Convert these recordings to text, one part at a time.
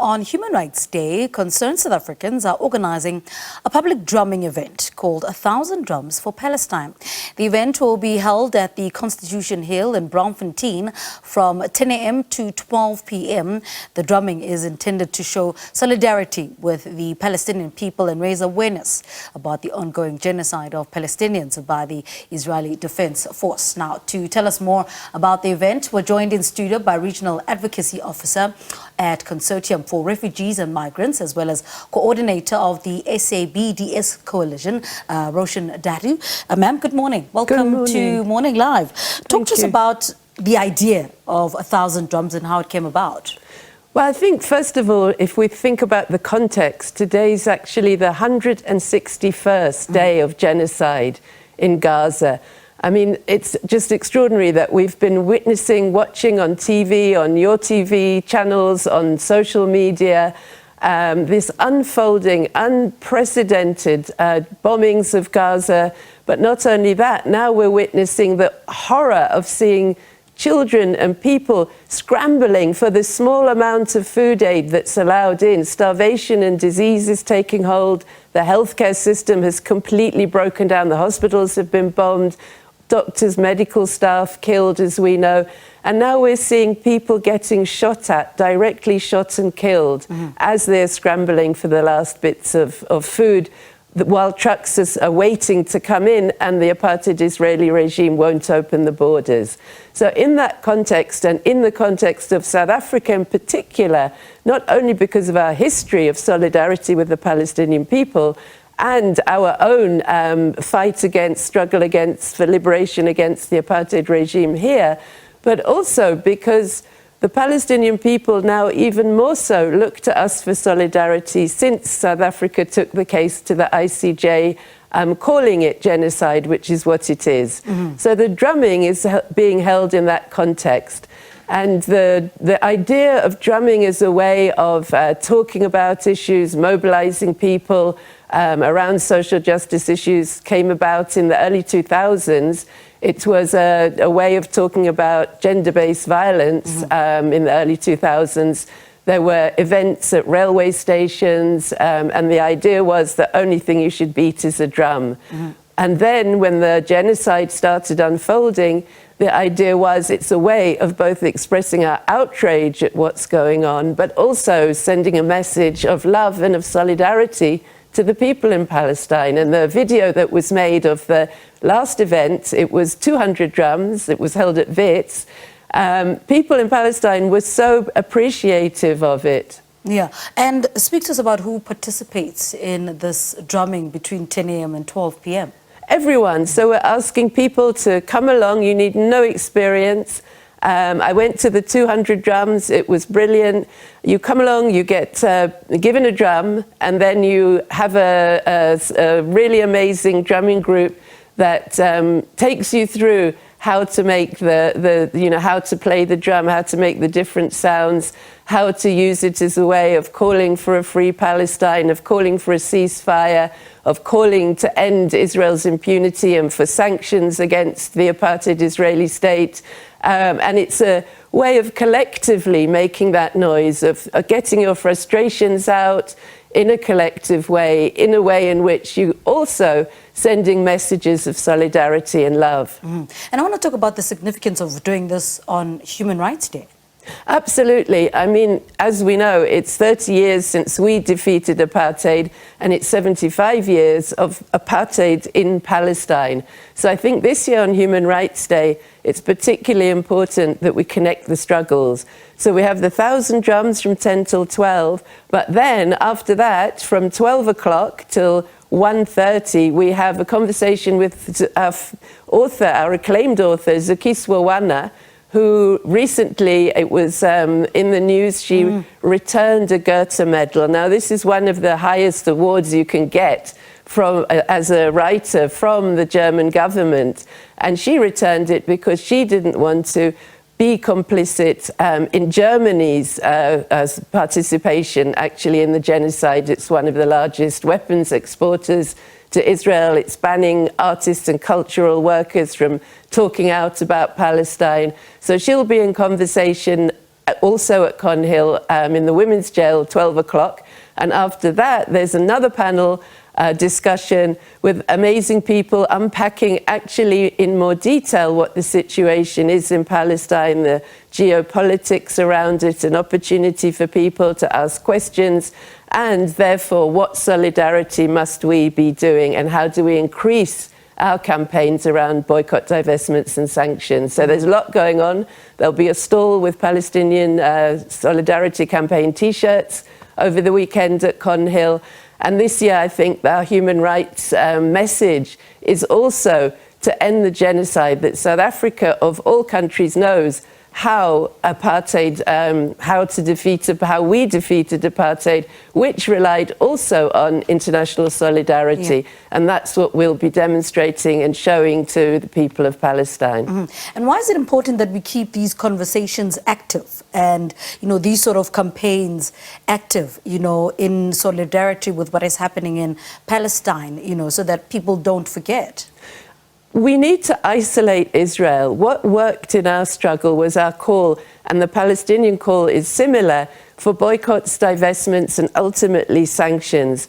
on Human Rights Day, concerned South Africans are organising a public drumming event called 1,000 Drums for Palestine. The event will be held at the Constitution Hill in Braamfontein from 10 a.m. to 12 p.m. The drumming is intended to show solidarity with the Palestinian people and raise awareness about the ongoing genocide of Palestinians by the Israeli Defense Force. Now, to tell us more about the event, we're joined in studio by Regional Advocacy Officer at Consortium for Refugees and Migrants, as well as coordinator of the SABC coalition, Roshan, Dadoo. Ma'am, good morning. Welcome to Morning Live. Talk to us about the idea of 1,000 Drums and how it came about. Well, I think, first of all, if we think about the context, today's actually the 161st day of genocide in Gaza. I mean, it's just extraordinary that we've been witnessing, watching on TV, on your TV channels, on social media, this unfolding, unprecedented bombings of Gaza. But not only that, now we're witnessing the horror of seeing children and people scrambling for the small amount of food aid that's allowed in. Starvation and disease is taking hold. The healthcare system has completely broken down. The hospitals have been bombed. Doctors, medical staff killed, as we know. And now we're seeing people getting shot at, directly shot and killed as they're scrambling for the last bits of food, while trucks are waiting to come in and the apartheid Israeli regime won't open the borders. So in that context, and in the context of South Africa in particular, not only because of our history of solidarity with the Palestinian people, and our own struggle for liberation against the apartheid regime here, but also because the Palestinian people now even more so look to us for solidarity since South Africa took the case to the ICJ, calling it genocide, which is what it is. So the drumming is being held in that context. And the idea of drumming as a way of talking about issues, mobilizing people around social justice issues came about in the early 2000s. It was a way of talking about gender-based violence in the early 2000s. There were events at railway stations, and the idea was the only thing you should beat is a drum. And then when the genocide started unfolding, the idea was it's a way of both expressing our outrage at what's going on, but also sending a message of love and of solidarity to the people in Palestine. And the video that was made of the last event, it was 200 drums, it was held at Wits. People in Palestine were so appreciative of it. Yeah, and speak to us about who participates in this drumming between 10 a.m. and 12 p.m. Everyone. So we're asking people to come along. You need no experience. I went to the 200 drums. It was brilliant. You come along, you get given a drum, and then you have a really amazing drumming group that takes you through how to make how to play the drum, how to make the different sounds, how to use it as a way of calling for a free Palestine, of calling for a ceasefire, of calling to end Israel's impunity and for sanctions against the apartheid Israeli state. And it's a way of collectively making that noise, of getting your frustrations out in a collective way, in a way in which you also sending messages of solidarity and love. And I want to talk about the significance of doing this on Human Rights Day. Absolutely. I mean, as we know, it's 30 years since we defeated apartheid, and it's 75 years of apartheid in Palestine. So I think this year on Human Rights Day, it's particularly important that we connect the struggles. So we have the 1,000 drums from 10 till 12, but then after that, from 12 o'clock till 1:30, we have a conversation with our author, our acclaimed author, Zukiswa Wana, who recently, it was in the news, she returned a Goethe Medal. Now, this is one of the highest awards you can get as a writer from the German government. And she returned it because she didn't want to be complicit in Germany's participation, actually, in the genocide. It's one of the largest weapons exporters to Israel. It's banning artists and cultural workers from talking out about Palestine. So she'll be in conversation also at Conhill in the women's jail, 12 o'clock. And after that, there's another panel discussion with amazing people unpacking actually in more detail what the situation is in Palestine, the geopolitics around it, an opportunity for people to ask questions, and therefore what solidarity must we be doing and how do we increase our campaigns around boycott, divestments and sanctions. So there's a lot going on. There'll be a stall with Palestinian Solidarity Campaign T-shirts over the weekend at Conhill. And this year, I think our human rights message is also to end the genocide that South Africa, of all countries, knows how apartheid, how we defeated apartheid, which relied also on international solidarity. Yeah. And that's what we'll be demonstrating and showing to the people of Palestine. Mm-hmm. And why is it important that we keep these conversations active and, these sort of campaigns active, in solidarity with what is happening in Palestine, so that people don't forget? We need to isolate Israel. What worked in our struggle was our call, and the Palestinian call is similar, for boycotts, divestments, and ultimately sanctions.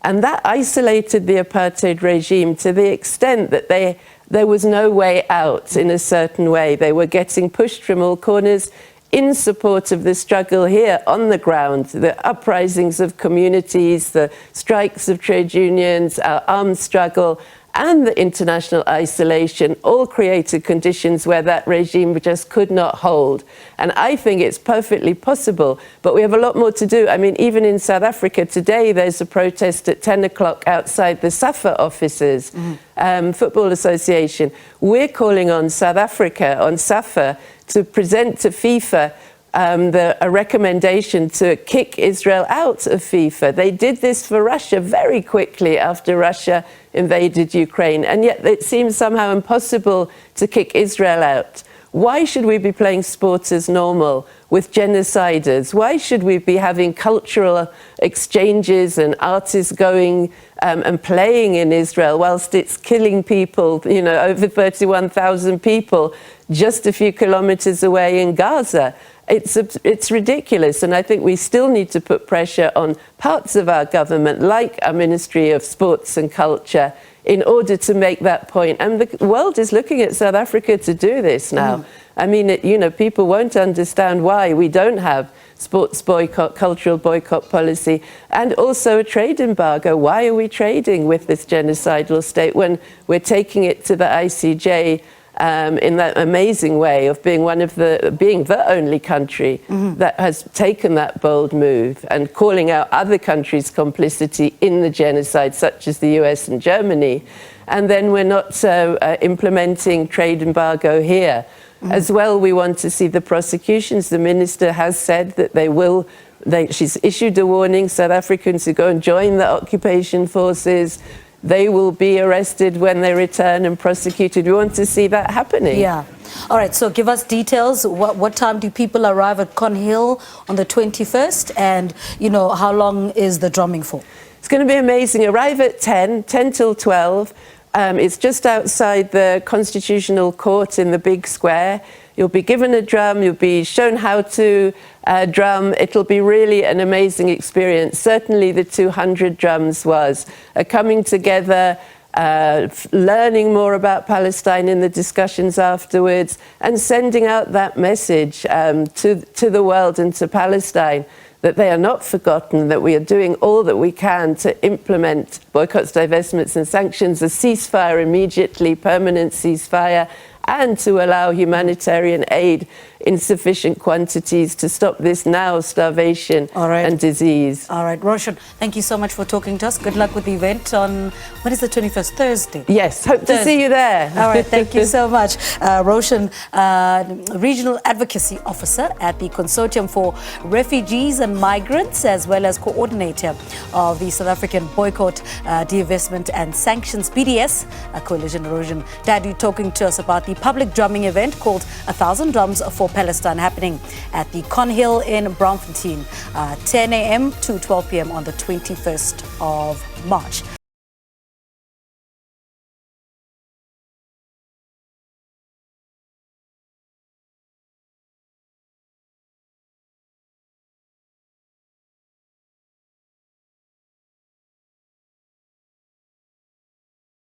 And that isolated the apartheid regime to the extent that there was no way out in a certain way. They were getting pushed from all corners in support of the struggle here on the ground, the uprisings of communities, the strikes of trade unions, our armed struggle, and the international isolation all created conditions where that regime just could not hold. And I think it's perfectly possible, but we have a lot more to do. I mean, even in South Africa today, there's a protest at 10 o'clock outside the SAFA offices, Football Association. We're calling on South Africa, on SAFA, to present to FIFA a recommendation to kick Israel out of FIFA. They did this for Russia very quickly after Russia invaded Ukraine, and yet it seems somehow impossible to kick Israel out. Why should we be playing sport as normal with genociders? Why should we be having cultural exchanges and artists going and playing in Israel whilst it's killing people, over 31,000 people just a few kilometers away in Gaza? It's ridiculous, and I think we still need to put pressure on parts of our government, like our Ministry of Sports and Culture, in order to make that point. And the world is looking at South Africa to do this now. I mean, people won't understand why we don't have sports boycott, cultural boycott policy, and also a trade embargo. Why are we trading with this genocidal state when we're taking it to the ICJ in that amazing way of being the only country that has taken that bold move and calling out other countries' complicity in the genocide, such as the US and Germany. And then we're not implementing trade embargo here. As well, we want to see the prosecutions. The minister has said that she's issued a warning, South Africans who go and join the occupation forces, they will be arrested when they return and prosecuted. We want to see that happening. Yeah. All right, so give us details. What time do people arrive at Conhill on the 21st? And, how long is the drumming for? It's going to be amazing. Arrive at 10 till 12. It's just outside the Constitutional Court in the big square. You'll be given a drum, you'll be shown how to drum. It'll be really an amazing experience. Certainly the 200 drums was. Coming together, learning more about Palestine in the discussions afterwards, and sending out that message to the world and to Palestine that they are not forgotten, that we are doing all that we can to implement boycotts, divestments and sanctions, a ceasefire immediately, permanent ceasefire, and to allow humanitarian aid in sufficient quantities to stop this now starvation and disease. All right, Roshan, thank you so much for talking to us. Good luck with the event on, when is the 21st? Thursday? Yes, hope to see you there. All right, thank you so much. Roshan, Regional Advocacy Officer at the Consortium for Refugees and Migrants, as well as coordinator of the South African Boycott, Divestment and Sanctions, BDS Coalition. Roshan Dadoo talking to us about the public drumming event called 1,000 Drums for Palestine, happening at the Conhill in Braamfontein, 10 a.m. to 12 p.m. on the 21st of March.